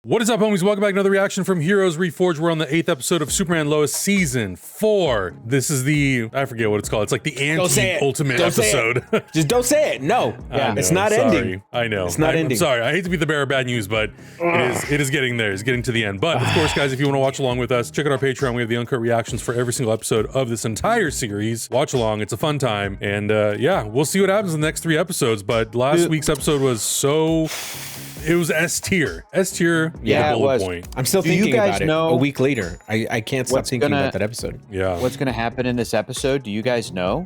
What is up, homies? Welcome back to another reaction from Heroes Reforged. We're on the 8th episode of Superman Lois Season 4. This is the, I forget what it's called. It's like the anti-ultimate episode. Just don't say it. No. Yeah, it's not ending. I know. It's not ending. I'm sorry. I hate to be the bearer of bad news, but it is getting there. It's getting to the end. But of course, guys, if you want to watch along with us, check out our Patreon. We have the uncut reactions for every single episode of this entire series. Watch along. It's a fun time. And yeah, we'll see what happens in the next 3 episodes. But last week's episode was so... It was S tier. S tier. Yeah, it was. Point. I'm still thinking about it a week later. I can't stop thinking about that episode. Yeah. What's going to happen in this episode? Do you guys know?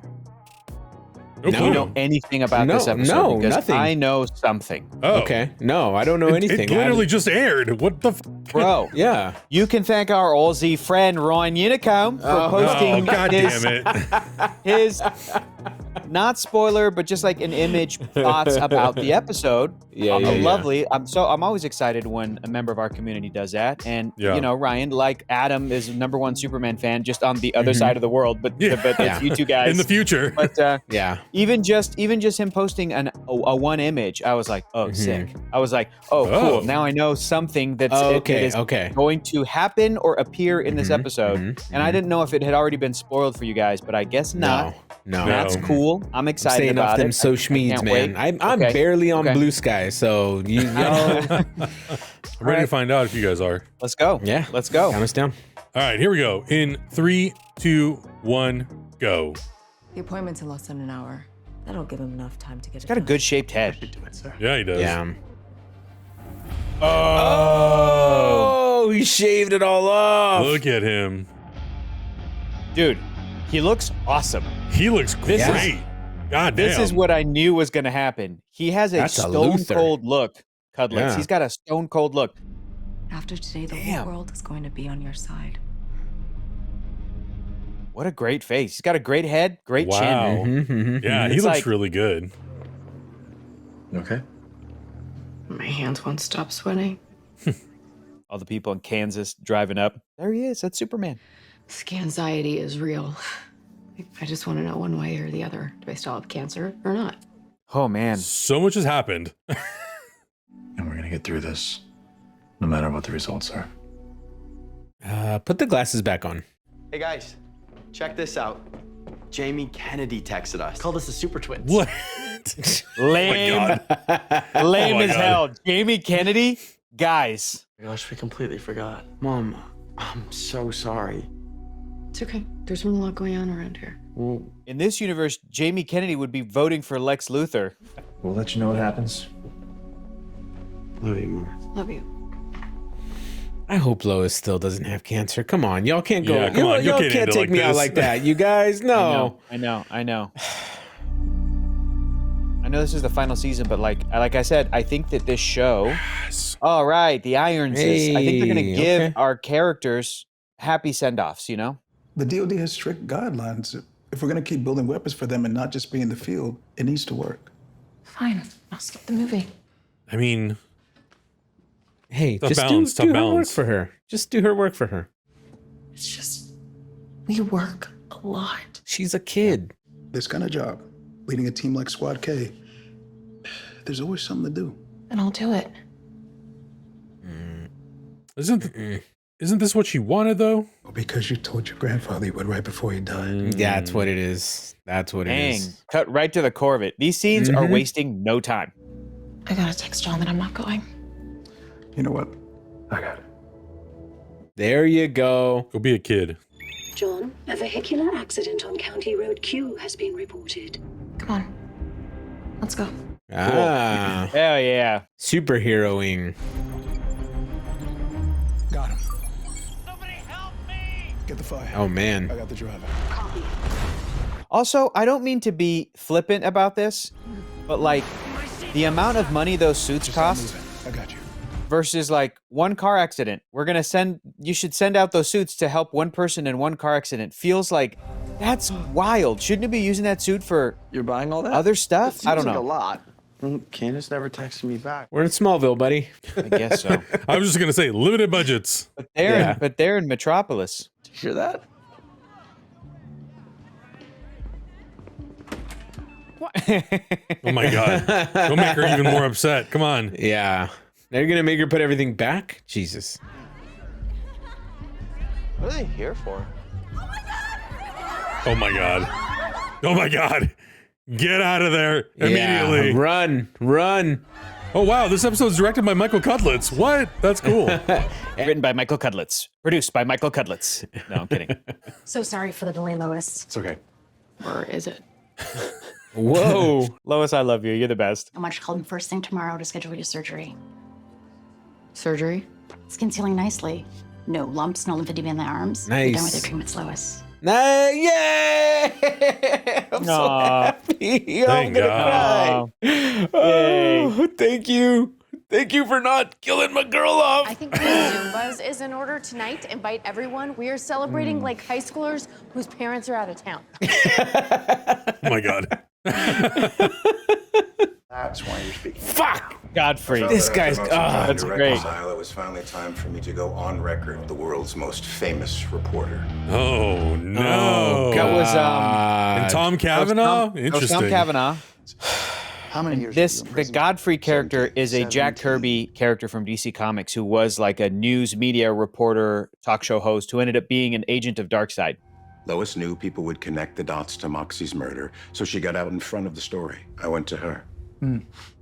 No. Do you know anything about this episode? No, because nothing. I know something. Oh. Okay. No, I don't know anything. It literally just aired. What the f? Bro. Yeah. You can thank our Aussie friend Ryan Unicombe for posting God damn it. his not spoiler, but just like an image thoughts about the episode. Yeah, lovely. I'm always excited when a member of our community does that. And you know, Ryan, like Adam, is #1 Superman fan, just on the other side of the world. But it's you two guys in the future. But yeah, even just him posting a one image, I was like, oh, sick. I was like, oh, cool. Now I know something that's going to happen or appear in this episode. And I didn't know if it had already been spoiled for you guys, but I guess not. No. That's cool. I'm excited about them it. So schmeeds, man. I'm barely on Blue Sky, so you know. I'm ready to find out if you guys are. Let's go. Yeah, let's go. Count us down. All right, here we go. In 3, 2, 1, go. The appointment's in less than an hour. That'll give him enough time to get He's got a good shaped head. Yeah, he does. Yeah. Oh, he shaved it all off. Look at him. Dude, he looks awesome. He looks great. God damn. This is what I knew was going to happen. He has a stone cold look, Cudlix. Yeah. He's got a stone cold look. After today, the whole world is going to be on your side. What a great face. He's got a great head, great chin. Yeah, he looks really good. Okay. My hands won't stop sweating. All the people in Kansas driving up. There he is. That's Superman. Scanxiety is real. I just want to know one way or the other. Do I still have cancer or not? Oh, man. So much has happened. And we're going to get through this, no matter what the results are. Put the glasses back on. Hey guys, check this out. Jamie Kennedy texted us. Called us the Super Twins. What? Lame. Lame as hell. Jamie Kennedy? Guys. Oh my gosh, we completely forgot. Mom, I'm so sorry. It's okay. There's been a lot going on around here. In this universe, Jamie Kennedy would be voting for Lex Luthor. We'll let you know what happens. Love you more. Love you. I hope Lois still doesn't have cancer. Come on, y'all can't go. Yeah, come on. Y'all can't take me out like that. You guys, no. I know. I know this is the final season, but like I said, I think that this show. All right, the Ironses. I think they're gonna give our characters happy send-offs. You know. The DoD has strict guidelines. If we're gonna keep building weapons for them and not just be in the field, it needs to work. Fine. I'll skip the movie. I mean, hey, tough just balance, do her tough work balance. for her. Just do her work for her. It's just, we work a lot. She's a kid. This kind of job, leading a team like Squad K, there's always something to do. And I'll do it. Isn't this what she wanted, though? Because you told your grandfather you would right before he died. That's what it is. That's what it is. Cut right to the core of it. These scenes are wasting no time. I gotta text John that I'm not going. You know what? I got it. There you go. Go be a kid. John, a vehicular accident on County Road Q has been reported. Come on. Let's go. Ah. Hell yeah. Superheroing. Got him. Somebody help me! Get the fire. Oh, man. I got the driver. Also, I don't mean to be flippant about this, but like the amount of money those suits cost I got you. versus like one car accident. You should send out those suits to help one person in one car accident. Feels like that's wild. Shouldn't you be using that suit for You're buying all that? other stuff? It I don't seems like know. a lot. Candace never texted me back. We're in Smallville, buddy. I guess so. I was just going to say limited budgets. But they're in Metropolis. Did you hear that? Oh my God. Don't make her even more upset. Come on. Yeah. They're gonna make her put everything back? Jesus. What are they here for? Oh my god. Oh my god. Get out of there immediately. Yeah, run. Oh wow, this episode's directed by Michael Cudlitz. What? That's cool. Written by Michael Cudlitz. Produced by Michael Cudlitz. No, I'm kidding. So sorry for the delay, Lois. It's okay. Or is it? Whoa. Lois, I love you. You're the best. I want you to call him first thing tomorrow to schedule your surgery. Surgery? Skin's healing nicely. No lumps, no lymphedema in the arms. You're done with your treatments, Lois. Yay! I'm so happy. I'm Thank gonna God. cry. Oh, thank you. Thank you for not killing my girl off. I think the Zumbas is in order tonight. Invite everyone. We are celebrating like high schoolers whose parents are out of town. Oh my god. That's why you're speaking. Fuck! Godfrey. This guy's. That's great. It was finally time for me to go on record, the world's most famous reporter. Oh no. That was and Tom Cavanaugh? That was Interesting. Tom Cavanaugh. How many years? The Godfrey character is a Jack Kirby character from DC Comics who was like a news media reporter, talk show host who ended up being an agent of Darkseid. Lois knew people would connect the dots to Moxie's murder, so she got out in front of the story. I went to her.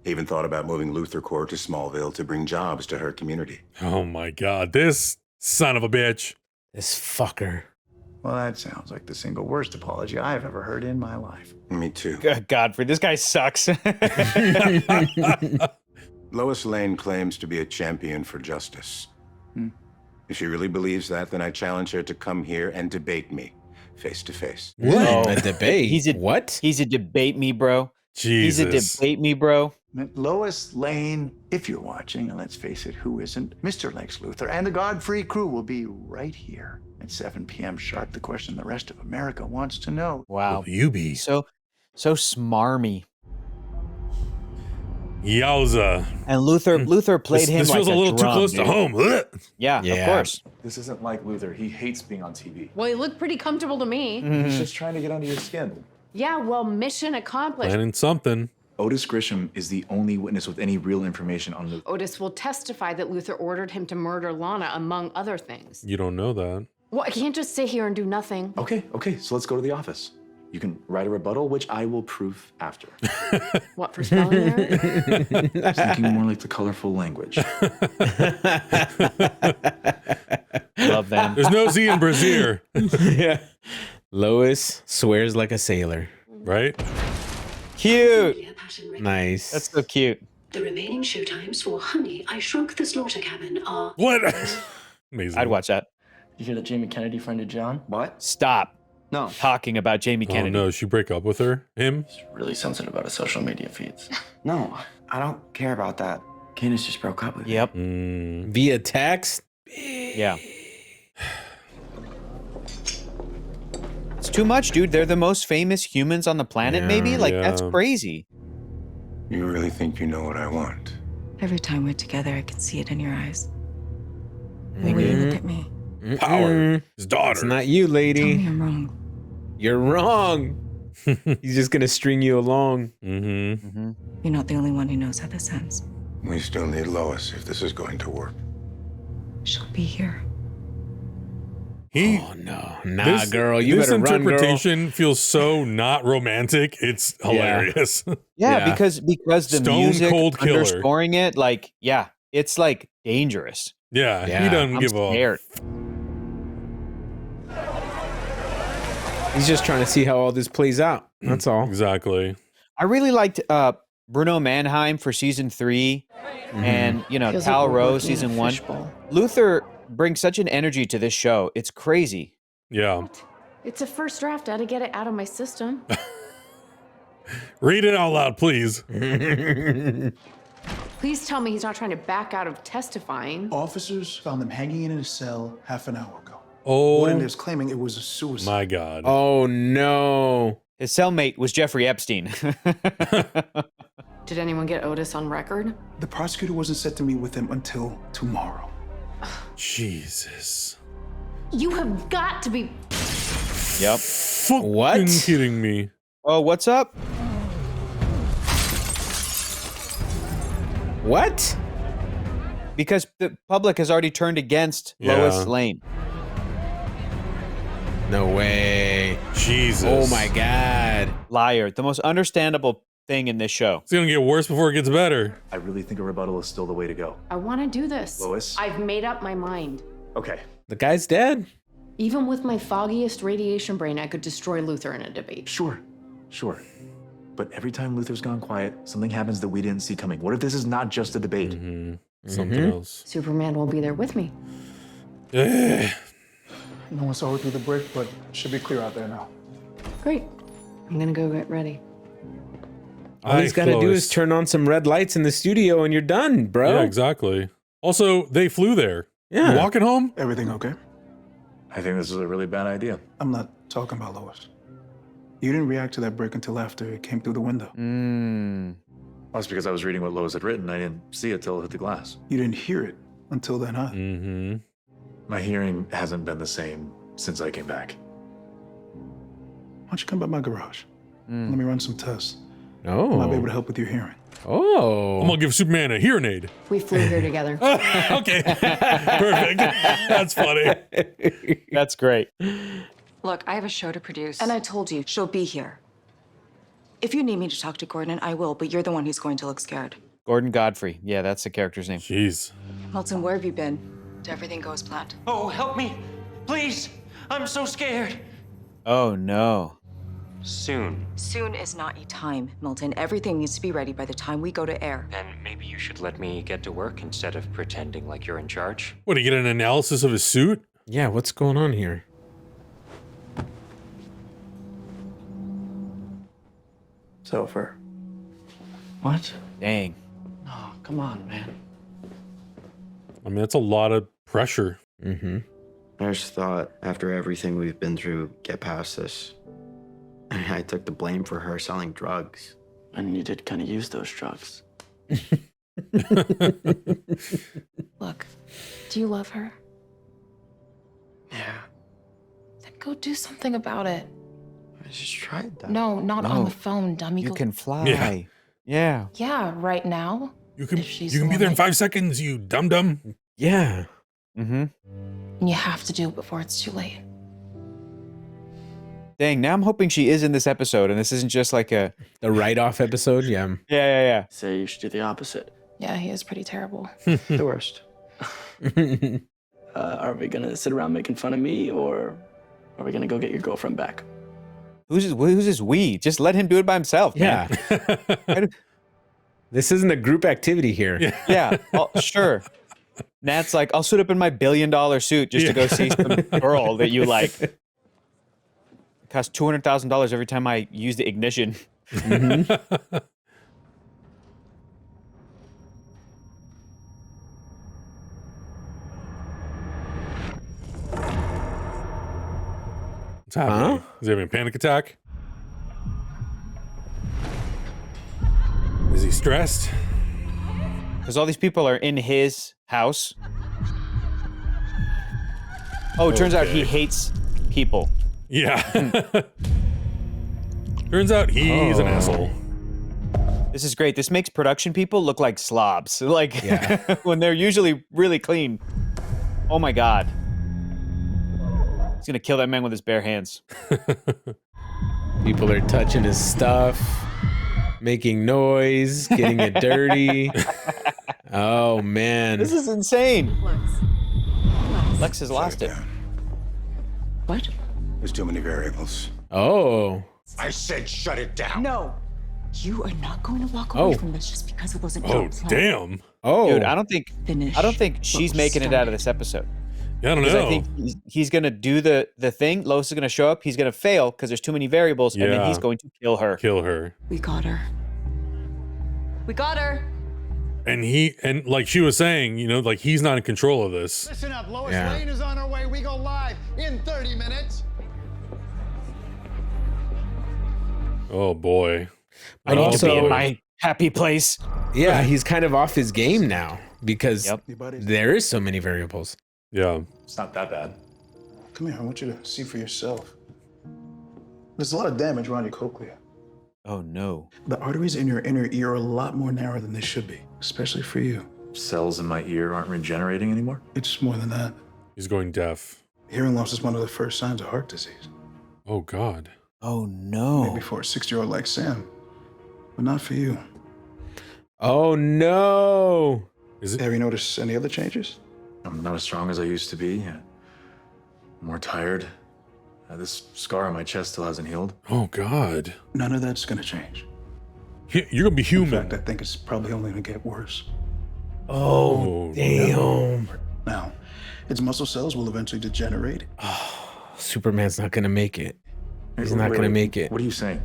Even thought about moving Luthor Corps to Smallville to bring jobs to her community. Oh my god. This son of a bitch. This fucker. Well, that sounds like the single worst apology I've ever heard in my life. Me too. Godfrey, this guy sucks. Lois Lane claims to be a champion for justice. If she really believes that, then I challenge her to come here and debate me, face to face. What? A debate? What? He's a debate me, bro. Jesus. He's a debate me, bro. Lois Lane, if you're watching, and let's face it, who isn't? Mr. Lex Luthor and the Godfrey crew will be right here at 7 p.m. sharp. The question the rest of America wants to know. Wow. Will you be? So smarmy. Yowza. And Luthor played him This like feels a little too drum, close dude. to home. Ugh. Yeah, of course. This isn't like Luthor. He hates being on TV. Well, he looked pretty comfortable to me. He's just trying to get under your skin. Yeah, well, mission accomplished. Planning something. Otis Grisham is the only witness with any real information on Luthor. Otis will testify that Luthor ordered him to murder Lana, among other things. You don't know that. Well, I can't just sit here and do nothing. Okay, so let's go to the office. You can write a rebuttal, which I will prove after. What, for spelling error? I was thinking more like the colorful language. Love them. There's no Z in Brazier. Yeah. Lois swears like a sailor. Right? Cute. Nice. That's so cute. The remaining showtimes for Honey, I Shrunk the Slaughter Cabin are... What? Amazing. I'd watch that. You hear that Jamie Kennedy friended John? What? Stop No. talking about Jamie Oh Kennedy. no, she break up with her? Him? He's really sensitive about his social media feeds. No, I don't care about that. Candace just broke up with me. Yep. Via text? Yeah. It's too much, dude. They're the most famous humans on the planet, maybe? Like, that's crazy. You really think you know what I want? Every time we're together, I can see it in your eyes. The way you look at me. Power. His daughter. It's not you, lady. Tell me I'm wrong. You're wrong. He's just gonna string you along. You're not the only one who knows how this ends. We still need Lois if this is going to work. She'll be here. Oh no, nah, girl, you this better run, girl. interpretation feels so not romantic. It's hilarious. Yeah, because the Stone music cold killer. underscoring it, like, yeah, it's like dangerous. Yeah, he doesn't give scared. He's just trying to see how all this plays out. That's all. Exactly. I really liked Bruno Mannheim for season 3, and Feels Cal like we're Rose working in a season 1. fishbowl. Luthor brings such an energy to this show. It's crazy. Yeah. It's a first draft. I had to get it out of my system. Read it out loud, please. Please tell me he's not trying to back out of testifying. Officers found him hanging in his cell half an hour ago. Oh, Warden is claiming it was a suicide. my God. Oh no. His cellmate was Jeffrey Epstein. Did anyone get Otis on record? The prosecutor wasn't set to meet with him until tomorrow. Jesus. You have got to be. Yep. Fucking kidding me. Oh, what's up? What? because the public has already turned against Lois Lane. No way. Jesus. Oh my God. Liar. The most understandable thing in this show. It's gonna get worse before it gets better. I really think a rebuttal is still the way to go. I want to do this. Lois? I've made up my mind. Okay. The guy's dead. Even with my foggiest radiation brain, I could destroy Luther in a debate. Sure. But every time Luther's gone quiet, something happens that we didn't see coming. What if this is not just a debate? Something else. Superman will be there with me. No one saw her through the brick, but should be clear out there now. Great. I'm gonna go get ready. All he's got to do is turn on some red lights in the studio and you're done, bro. Yeah, exactly. Also, they flew there. Yeah. You walking home? Everything okay? I think this is a really bad idea. I'm not talking about Lois. You didn't react to that brick until after it came through the window. Well, that's because I was reading what Lois had written. I didn't see it till it hit the glass. You didn't hear it until then, huh? My hearing hasn't been the same since I came back. Why don't you come by my garage? Let me run some tests. Oh. I might be able to help with your hearing. Oh. I'm gonna give Superman a hearing aid. We flew here together. Okay. Perfect. That's funny. That's great. Look, I have a show to produce. And I told you. She'll be here. If you need me to talk to Gordon, I will, but you're the one who's going to look scared. Gordon Godfrey. Yeah, that's the character's name. Jeez. Milton, where have you been? Did everything go as planned? Oh, help me. Please. I'm so scared. Oh, no. Soon. Soon is not a time, Milton. Everything needs to be ready by the time we go to air. Then maybe you should let me get to work instead of pretending like you're in charge. What, to get an analysis of his suit? Yeah, what's going on here? It's over. What? Dang. Oh, come on, man. I mean, that's a lot of pressure. I just thought, after everything we've been through, get past this. I took the blame for her selling drugs. And you did kind of use those drugs. Look, do you love her? Yeah. Then go do something about it. I just tried that. No, not on No. the phone, dummy. You Go- can fly. Yeah. Yeah. Yeah, right now. You can If she's you can the be there in one that- 5 seconds, you dum-dum. Yeah. Mm-hmm. And you have to do it before it's too late. Dang, now I'm hoping she is in this episode and this isn't just like a... The write-off episode, yeah. Yeah. Say you should do the opposite. Yeah, he is pretty terrible. The worst. Are we gonna sit around making fun of me, or are we gonna go get your girlfriend back? Who's this we? Just let him do it by himself, Yeah. man. This isn't a group activity here. Yeah, sure. Nat's like, I'll suit up in my $1 billion suit just to go see some girl that you like. It costs $200,000 every time I use the ignition. What's happening? Is he having a panic attack? Is he stressed? Because all these people are in his house. Oh, it turns out he hates people. Yeah. Turns out he's an asshole. This is great. This makes production people look like slobs. Like, when they're usually really clean. Oh my God. He's gonna kill that man with his bare hands. People are touching his stuff, making noise, getting it dirty. Oh, man. This is insane. Lex has lost it. What? There's too many variables. Oh. I said shut it down. No. You are not going to walk away from this just because it wasn't your plan. Damn. Oh. Dude, I don't think she's making it out of this episode. Yeah, I don't Because know. I think he's gonna do the thing. Lois is gonna show up. He's gonna fail because there's too many variables, and then he's going to kill her. We got her. We got her. And like she was saying, you know, like he's not in control of this. Listen up, Lois Lane is on her way. We go live in 30 minutes. Oh boy. I need to be in my happy place. Yeah, he's kind of off his game now because there is so many variables. Yeah. It's not that bad. Come here, I want you to see for yourself. There's a lot of damage around your cochlea. Oh no. The arteries in your inner ear are a lot more narrow than they should be, especially for you. cells in my ear aren't regenerating anymore? It's more than that. He's going deaf. Hearing loss is one of the first signs of heart disease. Oh, God. Oh, no. Maybe for a 60-year-old like Sam, but not for you. Oh, no. Is it? Have you noticed any other changes? I'm not as strong as I used to be. I'm more tired. This scar on my chest still hasn't healed. Oh, God. None of that's going to change. You're going to be human. In fact, I think it's probably only going to get worse. Oh, damn. Now, its muscle cells will eventually degenerate. Oh, Superman's not going to make it. He's not going to make it. What are you saying?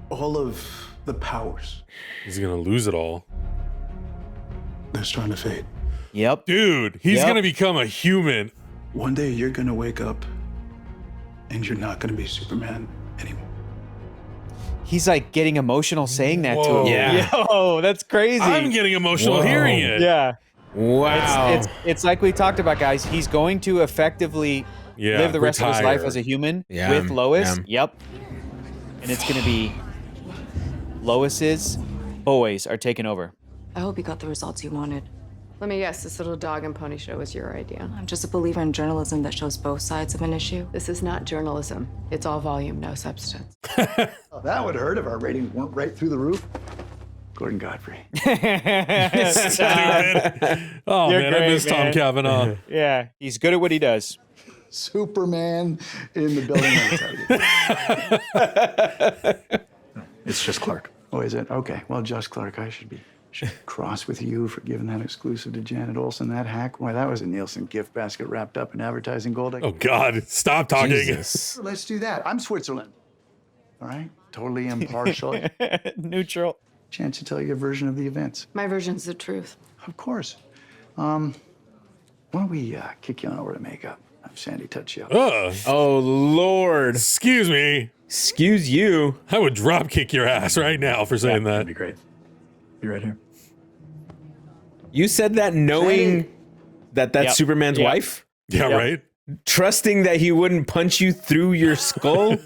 All of the powers. He's going to lose it all. They're starting to fade. Yep. Dude, he's going to become a human. One day you're going to wake up and you're not going to be Superman anymore. He's like getting emotional saying that to Whoa. him. Yeah. Yo, that's crazy. I'm getting emotional hearing it. Yeah. Wow. It's like we talked about, guys. He's going to effectively live the rest of his life as a human with Lois. Yep. And it's going to be Lois's boys are taking over. I hope you got the results you wanted. Let me guess, this little dog and pony show was your idea. I'm just a believer in journalism that shows both sides of an issue. This is not journalism. It's all volume, no substance. Oh, that would hurt if our ratings weren't right through the roof. Gordon Godfrey. Stupid. Oh, You're man, I great, miss Tom man. Cavanaugh. Yeah, he's good at what he does. Superman in the building. I tell you. It's just Clark. Oh, is it? Okay. Well, just Clark. I should be cross with you for giving that exclusive to Janet Olsen. That hack. Why, that was a Nielsen gift basket wrapped up in advertising gold. Oh, God. Stop talking. Jesus. Let's do that. I'm Switzerland. All right? Totally impartial. Neutral. Chance to tell your version of the events. My version's the truth. Of course. Why don't we kick you on over to makeup? Have Sandy touch you up. Oh, Lord. Excuse me. Excuse you. I would drop kick your ass right now for saying that. That'd be great. Be right here. You said that knowing that that's Superman's wife? Yeah, right? Trusting that he wouldn't punch you through your skull?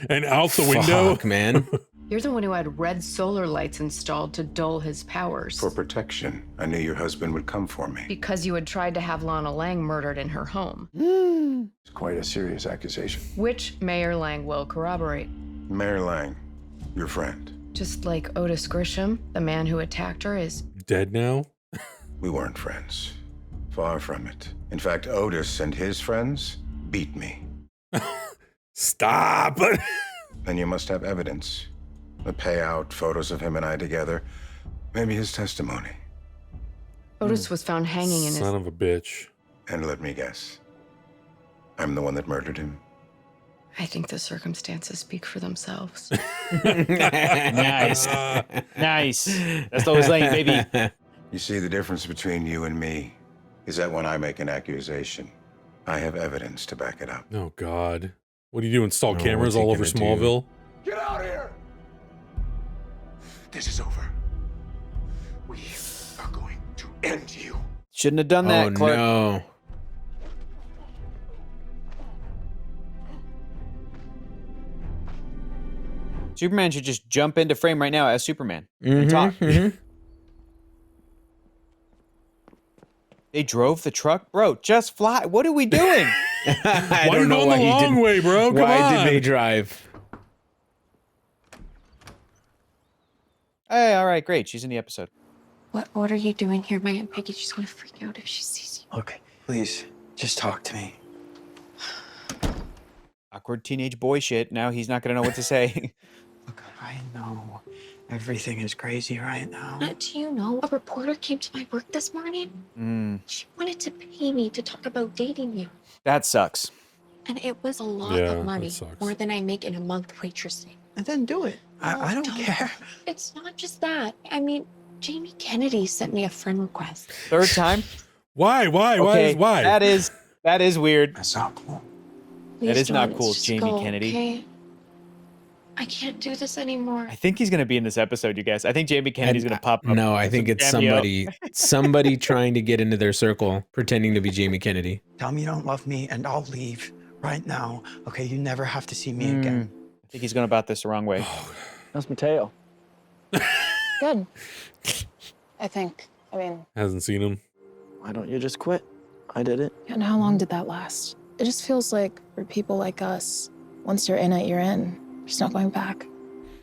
And out the window? Fuck, man. You're the one who had red solar lights installed to dull his powers. For protection. I knew your husband would come for me. Because you had tried to have Lana Lang murdered in her home. It's quite a serious accusation. Which Mayor Lang will corroborate. Mayor Lang, your friend. Just like Otis Grisham, the man who attacked her, is dead now? We weren't friends. Far from it. In fact, Otis and his friends beat me. Stop! Then you must have evidence. The payout, photos of him and I together. Maybe his testimony. Otis was found hanging in his... Son of a bitch. And let me guess. I'm the one that murdered him. I think the circumstances speak for themselves. Nice. Nice. That's Lois Lane, baby. You see, the difference between you and me is that when I make an accusation, I have evidence to back it up. Oh, God. What do you do? Install No, cameras what's he all over gonna do? Smallville? Get out of here! This is over. We are going to end you. Shouldn't have done that, Oh, Clark. no. Superman should just jump into frame right now as Superman and talk. They drove the truck? Bro, just fly. What are we doing? I Why don't you know going why the he long didn't. way, bro? Come Why on. did they drive? Hey, all right, great. She's in the episode. What are you doing here? My Aunt Peggy, she's gonna freak out if she sees you. Okay, please, just talk to me. Awkward teenage boy shit. Now he's not going to know what to say. Look, I know everything is crazy right now. Do you know a reporter came to my work this morning? She wanted to pay me to talk about dating you. That sucks. And it was a lot Yeah, of that money, sucks. more than I make in a month waitressing. And then do it. I don't care. It's not just that. I mean, Jamie Kennedy sent me a friend request. Third time? Why? Okay, Why? That is weird. That's not cool. Please, That is not John, cool, let's just Jamie go, Kennedy. okay? I can't do this anymore. I think he's going to be in this episode, you guys. I think Jamie Kennedy's going to pop up. No, I think Some it's cameo. somebody trying to get into their circle, pretending to be Jamie Kennedy. Tell me you don't love me and I'll leave right now. Okay, you never have to see me again. I think he's going about this the wrong way. How's Mateo? Good. I think. I mean, Hasn't seen him. Why don't you just quit? I did it. and how long did that last? It just feels like for people like us, once you're in it, you're in. There's no going back.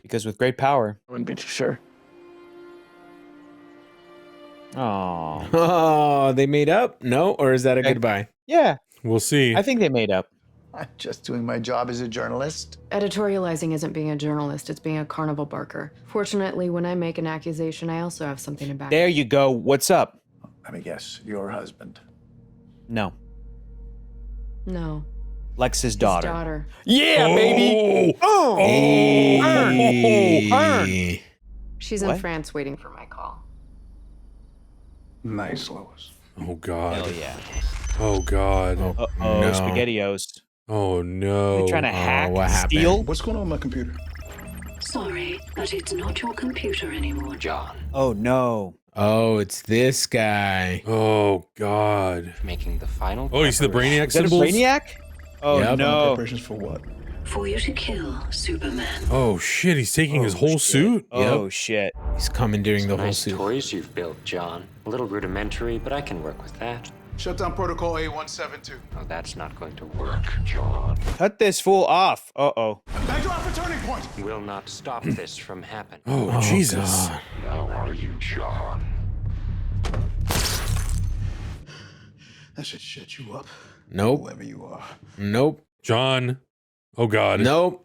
Because with great power. I wouldn't be too sure. Oh. Oh, they made up? No? Or is that a goodbye? Yeah. We'll see. I think they made up. I'm just doing my job as a journalist. Editorializing isn't being a journalist, it's being a carnival barker. Fortunately, when I make an accusation, I also have something to back There you go. What's up? Let me guess, your husband. No. No. Lex's daughter. His daughter. Yeah, baby. Oh. Hey. She's in France waiting for my call. Nice, Lois. Oh God. Hell yeah. Oh God. Uh-oh, No. SpaghettiOs. Oh no. They're trying to hack, what happened? steal. What's going on with my computer? Sorry, but it's not your computer anymore, John. Oh no. Oh, it's this guy. Oh God. Making the final. Oh, you see the Brainiac Is that a symbols? Brainiac? Oh Yep. no. Preparations for what? For you to kill Superman. Oh shit, he's taking his whole suit? Oh shit. He's commandeering the whole Nice suit. toys you've built, John. A little rudimentary, but I can work with that. Shutdown protocol A172. Oh, that's not going to work, John. Cut this fool off. Uh-oh. Backdraft for turning point. Will not stop this from happening. Oh, Jesus. God. How are you, John? That should shut you up. Nope. Whoever you are. Nope. John. Oh God. Nope.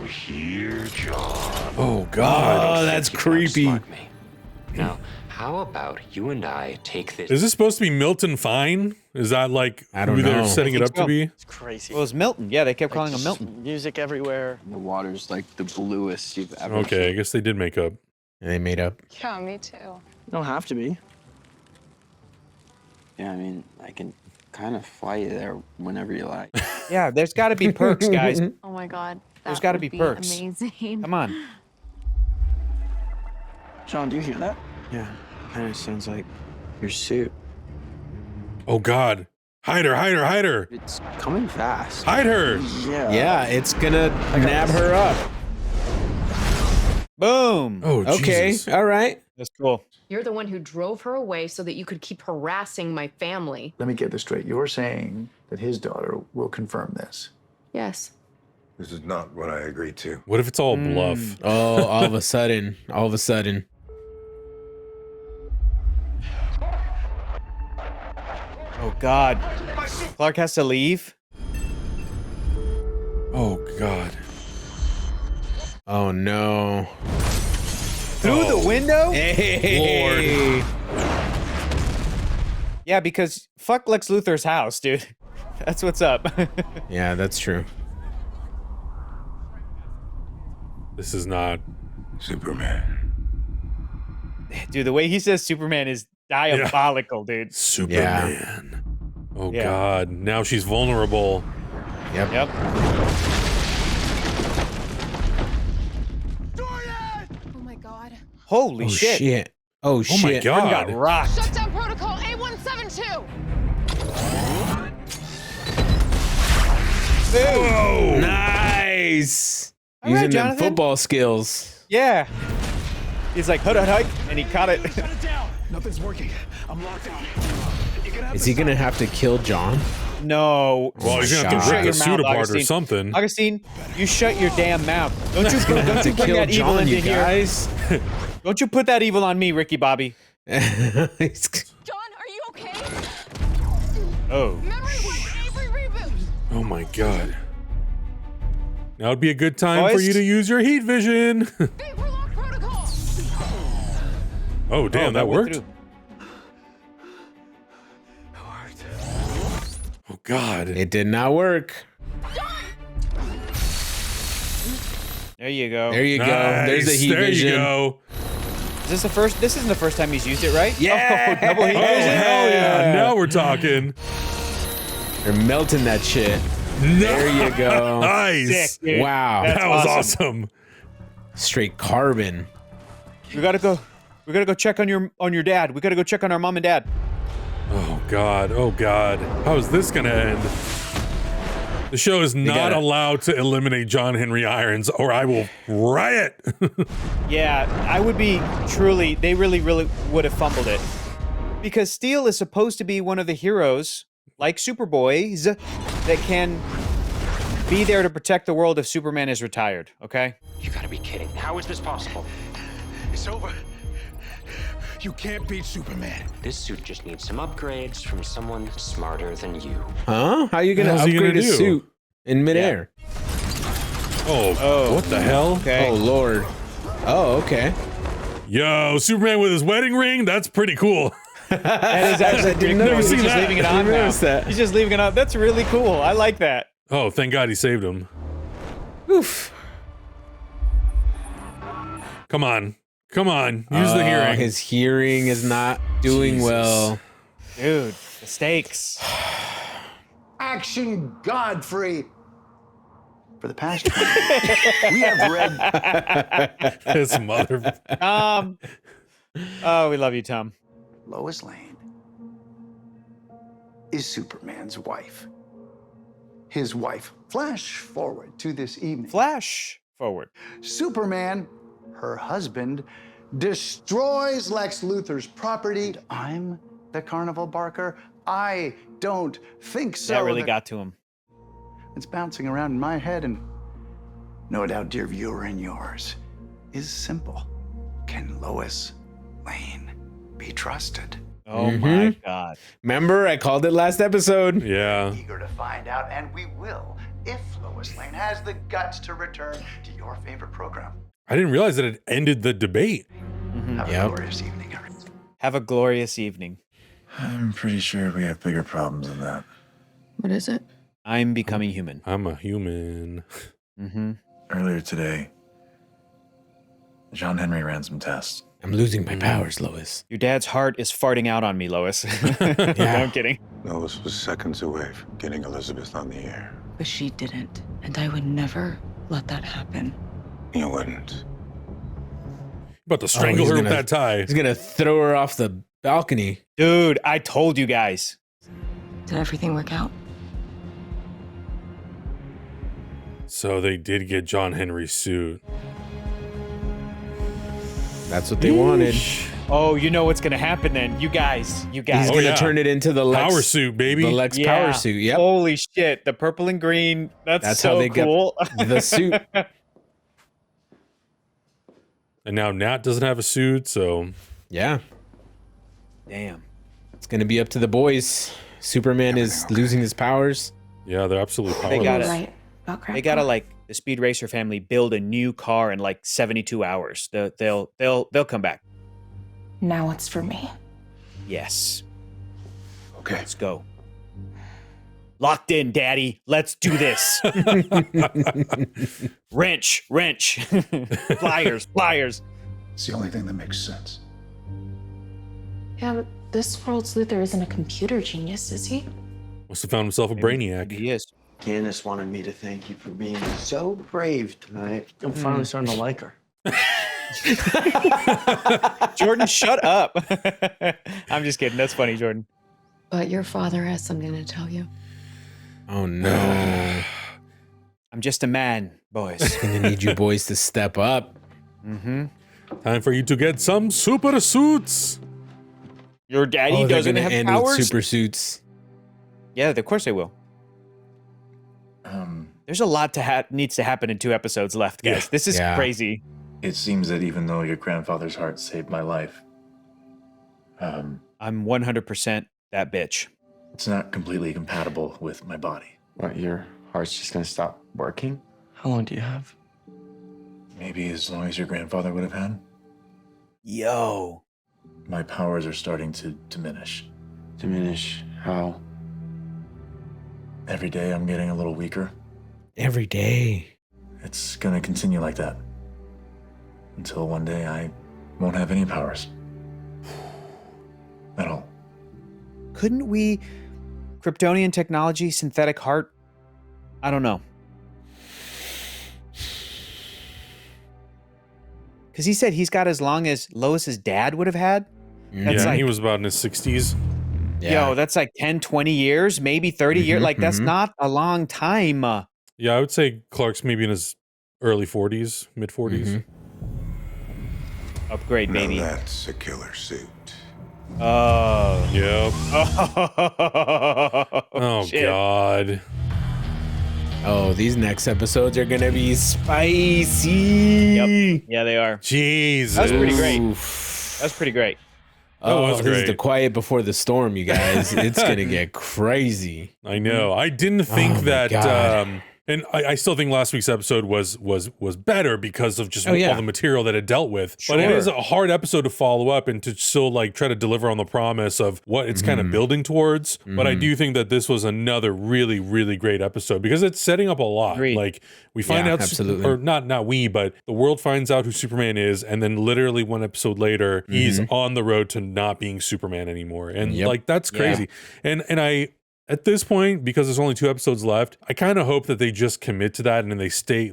Here, John. Oh God. Oh, that's creepy. Me. Now, how about you and I take this? Is this supposed to be Milton Fine? Is that like I don't who they're know. setting it up to be? It's crazy. Well, it was Milton. Yeah, they kept calling him Just Milton. Music everywhere. The water's like the bluest you've ever seen. Okay, I guess they did make up. They made up. Yeah, me too. You don't have to be. Yeah, I mean, I can kind of fly you there whenever you like. Yeah, there's got to be perks, guys. Oh my god. There's That gotta would be perks. Amazing. Come on. John, do you hear that? Yeah, kind of sounds like your suit. Oh God. Hide her, hide her, hide her. It's coming fast. Hide her. Yeah. Yeah, it's gonna nab her up. Boom. Oh, Okay, Jesus. all right. That's cool. You're the one who drove her away so that you could keep harassing my family. Let me get this straight. You're saying that his daughter will confirm this. Yes. This is not what I agreed to. What if it's all bluff? Oh, all of a sudden. Oh God. Clark has to leave. Oh God. Oh no. Through the window? Hey. Lord. Yeah, because fuck Lex Luthor's house, dude. That's what's up. Yeah, that's true. This is not Superman. Dude, the way he says Superman is diabolical, dude. Superman. Oh Yeah. God. Now she's vulnerable. Yep. Yep. Oh my god. Holy Oh shit. shit. Oh Oh shit. my Jordan God. got rocked. Shutdown protocol A172. Whoa. Nice. All right, Using them Jonathan. football skills. Yeah. He's like, hud, and he caught it. Shut it down. Nothing's working. I'm locked out. You're gonna have Is to he gonna stop have to kill John? No. Well, he's gonna Shut have to rip your the mouth, suit apart or Augustine. something. Augustine, you shut your damn mouth. Don't you bring to kill that evil John, into you here. guys. Don't you put that evil on me, Ricky Bobby. John, are you okay? Oh. Memory work, Avery reboot. Oh my God. Now would be a good time for Boys? you to use your heat vision. Vapor lock protocol. Oh damn, that went worked. through. Oh God. It did not work. There you go. There you go. There's the Nice. heat There vision. you go. Is this the first? This isn't the first time he's used it, right? Yeah. Oh, double heat Oh vision. hell yeah! Now we're talking. They're melting that shit. There you go. Nice. Sick, dude. Wow. That's That was awesome. Straight carbon. We gotta go. We gotta go check on your dad. We gotta go check on our mom and dad. Oh God. Oh God. How is this gonna end? The show is not allowed to eliminate John Henry Irons, or I will riot. Yeah, I would be truly. They really would have fumbled it, because Steel is supposed to be one of the heroes, like Superboys, that can be there to protect the world if Superman is retired. Okay. You gotta be kidding. How is this possible? It's over. You can't beat Superman. This suit just needs some upgrades from someone smarter than you. Huh? How are you gonna upgrade a suit in midair? Oh, what the hell? Okay. Oh, Lord. Oh, okay. Yo, Superman with his wedding ring? That's pretty cool. That is actually pretty cool. He's just leaving it on now. He's just leaving it on. That's really cool. I like that. Oh, thank God he saved him. Oof. Come on. Come on. Use the hearing. His hearing is not doing well. Dude, the stakes. Action Godfrey. For the past 20 years, we have read his mother. Oh, we love you, Tom. Lois Lane is Superman's wife. His wife. Flash forward to this evening. Flash forward. Superman, her husband, destroys Lex Luthor's property. I'm the carnival barker. I don't think so. That really got to him. It's bouncing around in my head, and no doubt, dear viewer, in yours, is simple. Can Lois Lane be trusted? Oh my God. Remember, I called it last episode. Yeah. Eager to find out, and we will, if Lois Lane has the guts to return to your favorite program. I didn't realize that it ended the debate. Have a glorious evening, everyone. Have a glorious evening. I'm pretty sure we have bigger problems than that. What is it? I'm becoming human. I'm a human. Earlier today, John Henry ran some tests. I'm losing my powers, Lois. Your dad's heart is farting out on me, Lois. No, I'm kidding. Lois was seconds away from getting Elizabeth on the air. But she didn't, and I would never let that happen. You wouldn't. About to strangle her with that tie. He's gonna throw her off the balcony. Dude, I told you guys. Did everything work out? So they did get John Henry's suit. That's what they wanted. Oh, you know what's gonna happen then. You guys. He's gonna turn it into the Lex power suit, baby. The Lex power suit. Yep. Holy shit. The purple and green. That's so how they cool. get the suit. And now Nat doesn't have a suit, so yeah. Damn. It's gonna be up to the boys. Superman is losing his powers. Yeah, they're absolutely powerless. They gotta like the Speed Racer family build a new car in like 72 hours. They'll come back. Now it's for me. Yes. Okay. Let's go. Locked in, Daddy. Let's do this. Wrench. Flyers. It's the only thing that makes sense. Yeah, but this world's Luthor isn't a computer genius, is he? Must have found himself a Brainiac. He is. Candace wanted me to thank you for being so brave tonight. I'm finally starting to like her. Jordan, shut up. I'm just kidding. That's funny, Jordan. But your father has something to tell you. Oh no. I'm just a man, boys. Gonna need you boys to step up. Time for you to get some super suits. Your daddy doesn't have end powers? with super suits. Yeah, of course they will. There's a lot needs to happen in 2 episodes left, guys. Yeah. This is crazy. It seems that even though your grandfather's heart saved my life, I'm 100% that bitch. it's not completely compatible with my body. What, your heart's just gonna stop working? How long do you have? Maybe as long as your grandfather would have had. Yo. My powers are starting to diminish. Diminish how? Every day I'm getting a little weaker. Every day. It's gonna continue like that. Until one day I won't have any powers. At all. Couldn't we Kryptonian technology, synthetic heart? I don't know. Because he said he's got as long as Lois's dad would have had. Yeah, he was about in his 60s. Yo, that's like 10, 20 years, maybe 30 years. Like, that's not a long time. Yeah, I would say Clark's maybe in his early 40s, mid 40s. Upgrade, baby. Now that's a killer suit. Oh. Yep. Oh, shit. God. Oh, these next episodes are gonna be spicy. Yep. Yeah, they are. Jesus. That's pretty great. That's pretty great. was this is great. the quiet before the storm, you guys. It's gonna get crazy. I know. I didn't think that and I still think last week's episode was better because of just all the material that it dealt with. But it is a hard episode to follow up and to still like try to deliver on the promise of what it's kind of building towards. But I do think that this was another really, really great episode because it's setting up a lot. Like we find out, or not we, but the world finds out who Superman is, and then literally one episode later, he's on the road to not being Superman anymore. And like that's crazy. And I at this point, because there's only 2 episodes left, I kind of hope that they just commit to that and then they stay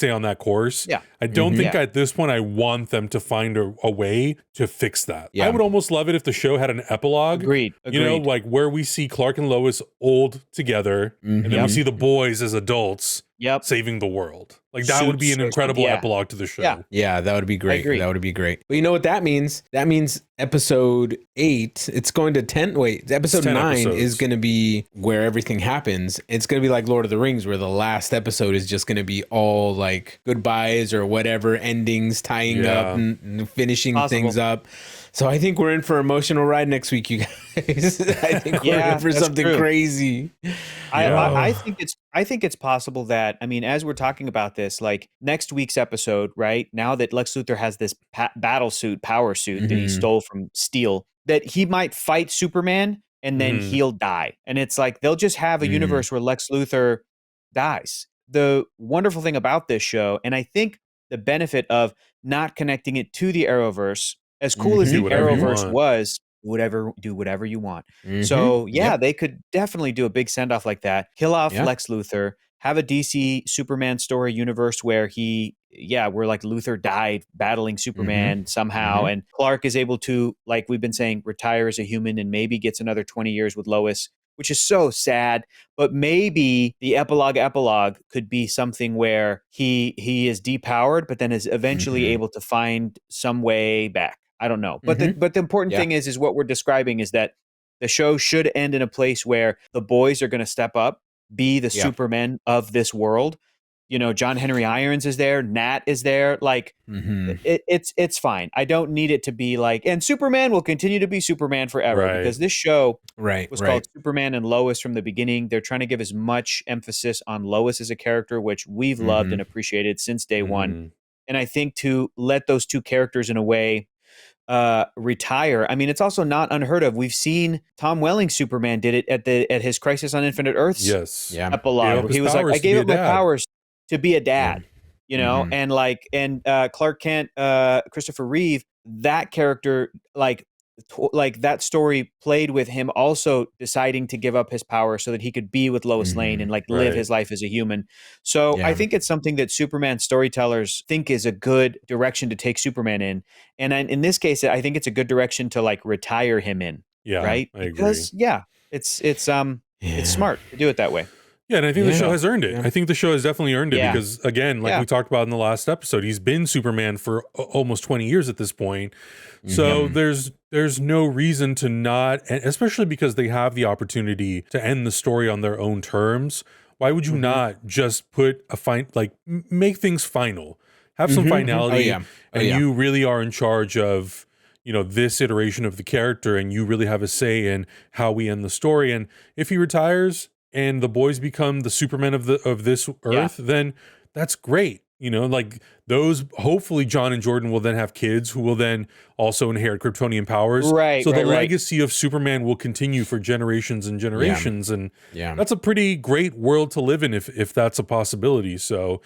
on that course. Yeah. I don't think at this point I want them to find a way to fix that. I would almost love it if the show had an epilogue. Agreed. You know, like where we see Clark and Lois old together, and then we see the boys as adults saving the world. Like that would be an incredible epilogue to the show. Yeah, that would be great. That would be great. But you know what that means? That means episode 8, it's going to 10. Wait, episode 9 is going to be where everything happens. It's going to be like Lord of the Rings, where the last episode is just going to be all like goodbyes or whatever, endings, tying up and finishing things up. So I think we're in for an emotional ride next week, you guys. I think we're in for something crazy. I think it's possible that, I mean, as we're talking about this, like next week's episode, right? Now that Lex Luthor has this battle suit, power suit that he stole from Steel, that he might fight Superman and then he'll die. And it's like, they'll just have a universe where Lex Luthor dies. The wonderful thing about this show, and I think the benefit of not connecting it to the Arrowverse, as cool as the Arrowverse was, do whatever you want. So they could definitely do a big send off like that. Kill off Lex Luthor. Have a DC Superman story universe where where like Luthor died battling Superman somehow, and Clark is able to, like we've been saying, retire as a human and maybe gets another 20 years with Lois, which is so sad. But maybe the epilogue could be something where he is depowered, but then is eventually able to find some way back. I don't know. But the important thing is what we're describing is that the show should end in a place where the boys are going to step up, be the Supermen of this world. You know, John Henry Irons is there, Nat is there. Like it's fine. I don't need it to be like, and Superman will continue to be Superman forever because this show was called Superman and Lois from the beginning. They're trying to give as much emphasis on Lois as a character, which we've loved and appreciated since day one. And I think to let those two characters in a way retire. I mean, it's also not unheard of. We've seen Tom Welling's Superman did it at his Crisis on Infinite Earths epilogue. Where he was like, I gave up my powers to be a dad, you know, and Clark Kent, Christopher Reeve, that character, like that story played with him also deciding to give up his power so that he could be with Lois Lane and like live his life as a human. So I think it's something that Superman storytellers think is a good direction to take Superman in. And in this case, I think it's a good direction to like retire him in. Yeah. Right. Because it's smart to do it that way. Yeah, and I think the show has earned it. I think the show has definitely earned it because, again, like we talked about in the last episode, he's been Superman for almost 20 years at this point. So there's no reason to not, and especially because they have the opportunity to end the story on their own terms. Why would you not just put make things final, have some finality, and you really are in charge of, you know, this iteration of the character, and you really have a say in how we end the story. And if he retires and the boys become the Supermen of this Earth, then that's great. You know, like those, hopefully John and Jordan will then have kids who will then also inherit Kryptonian powers. Right. So the legacy of Superman will continue for generations and generations. And that's a pretty great world to live in if that's a possibility. So,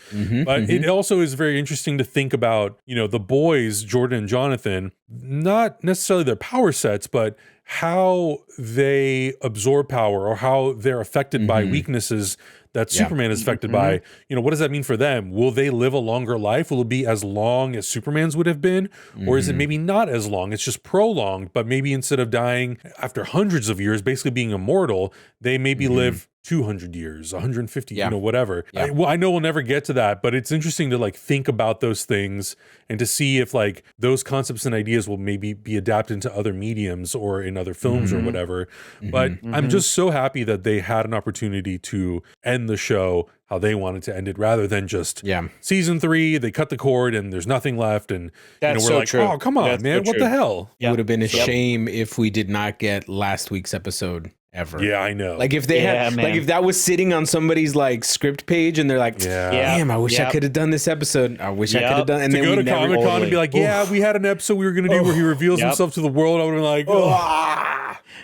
but it also is very interesting to think about, you know, the boys, Jordan and Jonathan, not necessarily their power sets, but how they absorb power or how they're affected by weaknesses that Superman is affected by, what does that mean for them? Will they live a longer life? Will it be as long as Superman's would have been? Or is it maybe not as long? It's just prolonged, but maybe instead of dying after hundreds of years, basically being immortal, they maybe live 200 years, 150, whatever. I know we'll never get to that, but it's interesting to like think about those things and to see if like those concepts and ideas will maybe be adapted into other mediums or in other films or whatever. But I'm just so happy that they had an opportunity to end the show how they wanted to end it rather than just season 3, they cut the cord and there's nothing left. And that's we're like, true. oh, come on, That's man, what the hell? It would have been a shame if we did not get last week's episode ever. Yeah, I know. Like if they had, like if that was sitting on somebody's like script page and they're like, damn, I wish I could have done this episode. I wish I could have done. And to then go we to Comic-Con and be like, we had an episode we were going to do where he reveals himself to the world. I would have been like,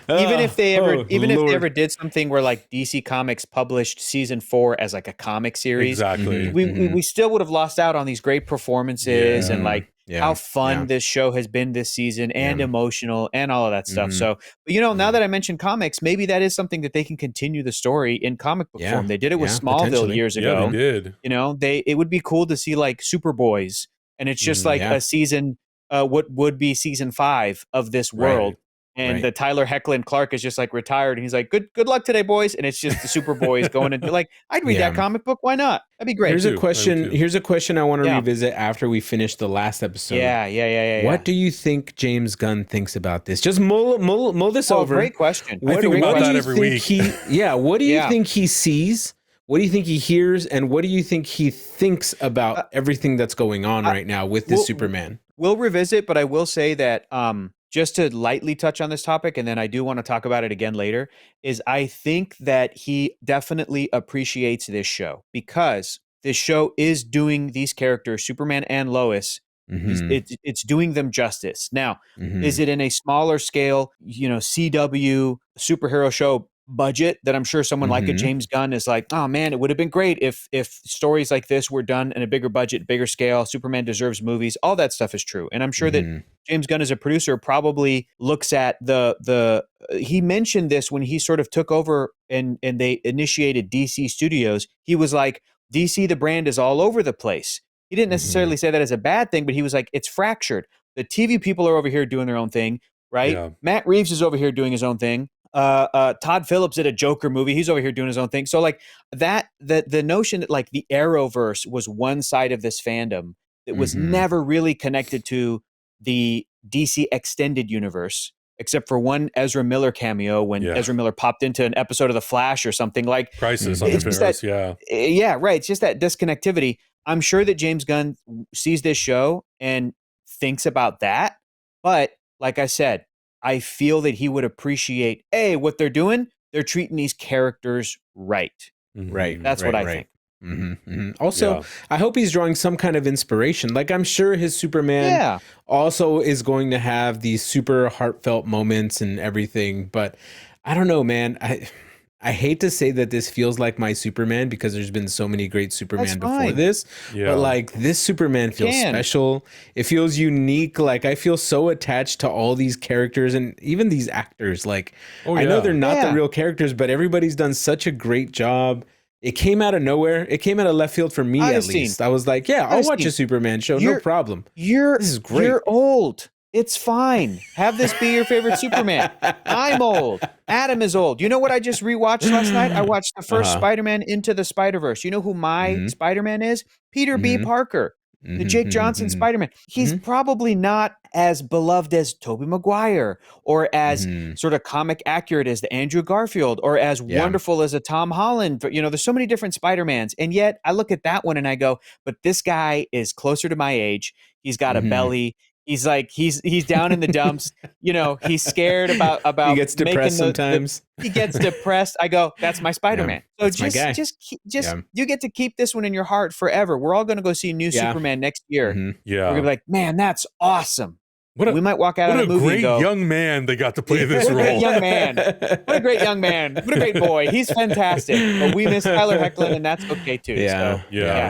even if they ever did something where like DC Comics published season 4 as like a comic series, exactly, we still would have lost out on these great performances and like how fun this show has been this season and emotional and all of that stuff. So, but now that I mentioned comics, maybe that is something that they can continue the story in comic book form. They did it with Smallville years ago. Yeah, they did. It would be cool to see like Superboys, and it's just like a season, what would be season 5 of this world. And the Tyler Hoechlin Clark is just like retired, and he's like, "Good luck today, boys." And it's just the Superboys going into like, I'd read that comic book. Why not? That'd be great. Here's a question. Here's a question I want to revisit after we finish the last episode. Yeah. What do you think James Gunn thinks about this? Just mull this over. Great question. I think about that every week. What do you think he sees? What do you think he hears? And what do you think he thinks about everything that's going on right now with this Superman? We'll revisit, but I will say that just to lightly touch on this topic, and then I do want to talk about it again later, is I think that he definitely appreciates this show because this show is doing these characters, Superman and Lois, it's doing them justice. Now, is it in a smaller scale, CW superhero show budget that I'm sure someone like a James Gunn is like, oh man, it would have been great if stories like this were done in a bigger budget, bigger scale. Superman deserves movies. All that stuff is true. And I'm sure that James Gunn as a producer probably looks at he mentioned this when he sort of took over and they initiated DC Studios. He was like, DC, the brand is all over the place. He didn't necessarily say that as a bad thing, but he was like, it's fractured. The TV people are over here doing their own thing, right? Yeah. Matt Reeves is over here doing his own thing. Todd Phillips did a Joker movie. He's over here doing his own thing. So like that, the notion that like the Arrowverse was one side of this fandom that was never really connected to the DC extended universe, except for one Ezra Miller cameo when Ezra Miller popped into an episode of The Flash or something like Crisis on Infinite Earths. Yeah, right. It's just that disconnectivity. I'm sure that James Gunn sees this show and thinks about that. But like I said, I feel that he would appreciate, what they're doing. They're treating these characters right. Right. That's what I think. Also, I hope he's drawing some kind of inspiration. Like I'm sure his Superman also is going to have these super heartfelt moments and everything. But I don't know, man. I hate to say that this feels like my Superman because there's been so many great Superman before this. But like this Superman feels special. It feels unique. Like I feel so attached to all these characters and even these actors. Like I know they're not the real characters, but everybody's done such a great job. It came out of nowhere. It came out of left field for me, at least. I was like, I'll watch a Superman show. No problem. This is great. You're old. It's fine. Have this be your favorite Superman. I'm old. Adam is old. You know what I just rewatched last night? I watched the first Spider-Man Into the Spider-Verse. You know who my Spider-Man is? Peter B. Parker. The Jake Johnson Spider-Man. He's probably not as beloved as Tobey Maguire or as sort of comic accurate as the Andrew Garfield or as wonderful as a Tom Holland. There's so many different Spider-Mans. And yet I look at that one and I go, but this guy is closer to my age. He's got a belly. He's like, he's down in the dumps. He's scared about. He gets depressed sometimes. He gets depressed. I go, that's my Spider-Man. So just you get to keep this one in your heart forever. We're all going to go see new Superman next year. We're going to be like, man, that's awesome. We might walk out of the movie and go, what a great young man they got to play this role. What a great young man. What a great young man. What a great boy. He's fantastic. But we miss Tyler Hoechlin, and that's okay too. Yeah.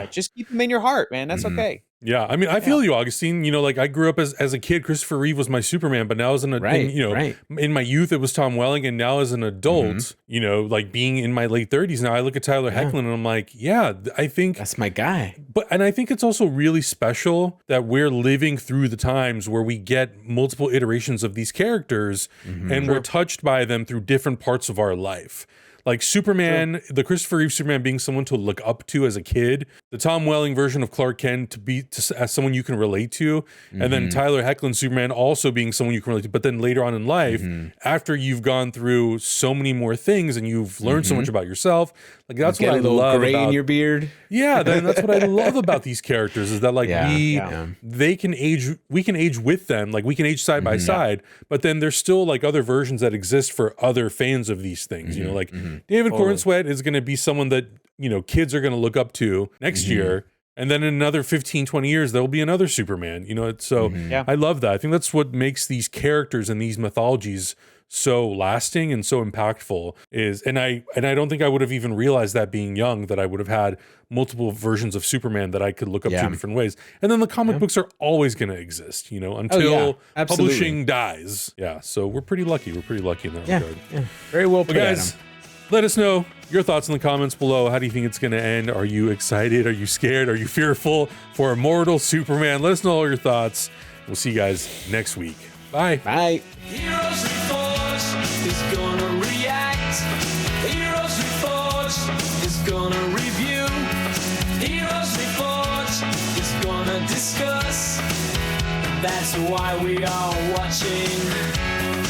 So, just keep him in your heart, man. That's okay. Yeah, I mean, I feel you, Augustine. You know, like I grew up as a kid, Christopher Reeve was my Superman, but now as an in my youth it was Tom Welling, and now as an adult, you know, like being in my late 30s now, I look at Tyler Hoechlin and I'm like, yeah, I think that's my guy. And I think it's also really special that we're living through the times where we get multiple iterations of these characters, and we're touched by them through different parts of our life. Like Superman, the Christopher Reeve Superman being someone to look up to as a kid, the Tom Welling version of Clark Kent as someone you can relate to, and then Tyler Hoechlin Superman also being someone you can relate to. But then later on in life, after you've gone through so many more things and you've learned so much about yourself, like that's what I love gray about in your beard. Yeah, that's what I love about these characters is that like we can age with them, like we can age side by side, but then there's still like other versions that exist for other fans of these things. You know, like David Cornsweet is going to be someone that, you know, kids are going to look up to next year. And then in another 15, 20 years, there'll be another Superman, you know? So I love that. I think that's what makes these characters and these mythologies so lasting and so impactful and I don't think I would have even realized that being young, that I would have had multiple versions of Superman that I could look up to in different ways. And then the comic books are always going to exist, you know, until publishing dies. Yeah. So we're pretty lucky. We're pretty lucky in that regard. Yeah. Very well put, guys. Let us know your thoughts in the comments below. How do you think it's going to end? Are you excited? Are you scared? Are you fearful for immortal Superman? Let us know all your thoughts. We'll see you guys next week. Bye. Bye. Heroes Reforged is gonna react. Heroes Reforged is gonna review. Heroes Reforged is gonna discuss. That's why we are watching.